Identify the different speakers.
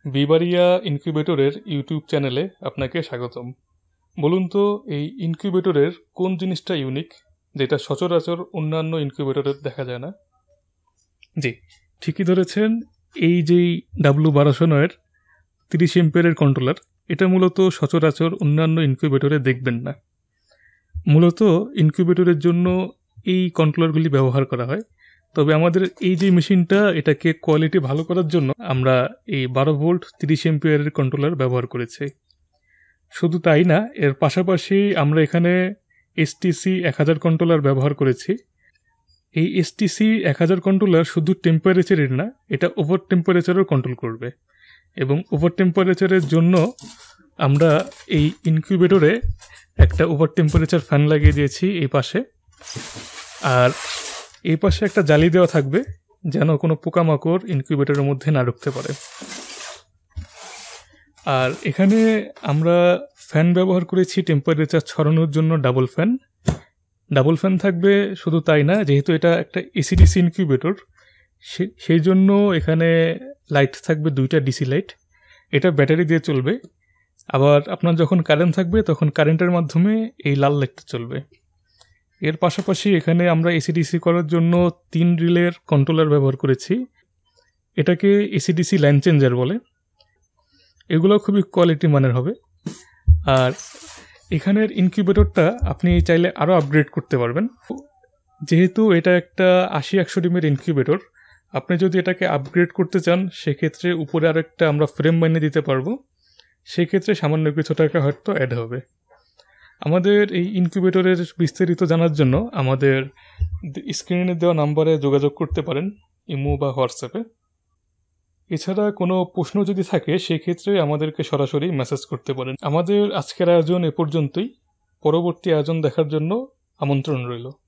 Speaker 1: বিবারিয়া ইনকিউবেটরের YouTube চ্যানেলে আপনাকে স্বাগতম। বলুন তো, এই ইনকিউবেটরের কোন জিনিসটা ইউনিক, যেটা সচরাচর অন্যান্য ইনকিউবেটরে দেখা যায় না? জি, ঠিকই ধরেছেন। এই যেই W1209-এর 30 এম্পিয়ারের কন্ট্রোলার, এটা মূলত সচরাচর অন্যান্য ইনকিউবেটরে দেখবেন না। মূলত ইনকিউবেটরের জন্য এই কন্ট্রোলারগুলি ব্যবহার করা হয়। তবে আমাদের এই যে মেশিনটা, এটাকে কোয়ালিটি ভালো করার জন্য আমরা এই 12 ভোল্ট 30 এম্পিয়ারের কন্ট্রোলার ব্যবহার করেছি। শুধু তাই না, এর পাশাপাশি আমরা এখানে STC 1000 কন্ট্রোলার ব্যবহার করেছি। এই STC 1000 কন্ট্রোলার শুধু টেম্পারেচারের না, এটা ওভার টেম্পারেচারও কন্ট্রোল করবে। এবং ওভার টেম্পারেচারের জন্য আমরা এই ইনকিউবেটরে একটা ওভার টেম্পারেচার ফ্যান লাগিয়ে দিয়েছি এই পাশে। আর এই পাশে একটা জালি দেওয়া থাকবে, যেন কোনো পোকামাকড় ইনকিউবেটরের মধ্যে না ঢুকতে পারে। আর এখানে আমরা ফ্যান ব্যবহার করেছি টেম্পারেচার ছড়ানোর জন্য ডাবল ফ্যান থাকবে। শুধু তাই না, যেহেতু এটা একটা AC/DC ইনকিউবেটর, সেই জন্য এখানে লাইট থাকবে 2টা ডিসি লাইট। এটা ব্যাটারি দিয়ে চলবে। আবার আপনার যখন কারেন্ট থাকবে তখন কারেন্টের মাধ্যমে এই লাল লাইটটা চলবে। এর পাশাপাশি এখানে আমরা AC/DC করার জন্য 3 রিলের কন্ট্রোলার ব্যবহার করেছি। এটাকে AC/DC লাইন চেঞ্জার বলে। এগুলো খুবই কোয়ালিটি মানের হবে। আর এখানের ইনকিউবেটরটা আপনি চাইলে আরও আপগ্রেড করতে পারবেন। যেহেতু এটা একটা 80-100 ডিমের ইনকিউবেটর, আপনি যদি এটাকে আপগ্রেড করতে চান, সেক্ষেত্রে উপরে আর একটা আমরা ফ্রেম বানিয়ে দিতে পারবো। সেক্ষেত্রে সামান্য কিছু টাকা হয়তো অ্যাড হবে। আমাদের এই ইনকিউবেটরের বিস্তারিত জানার জন্য আমাদের স্ক্রিনে দেওয়া নাম্বারে যোগাযোগ করতে পারেন, ইমো বা হোয়াটসঅ্যাপে। এছাড়া কোনো প্রশ্ন যদি থাকে, সেক্ষেত্রে আমাদেরকে সরাসরি মেসেজ করতে পারেন। আমাদের আজকের আয়োজন এ পর্যন্তই। পরবর্তী আয়োজন দেখার জন্য আমন্ত্রণ রইল।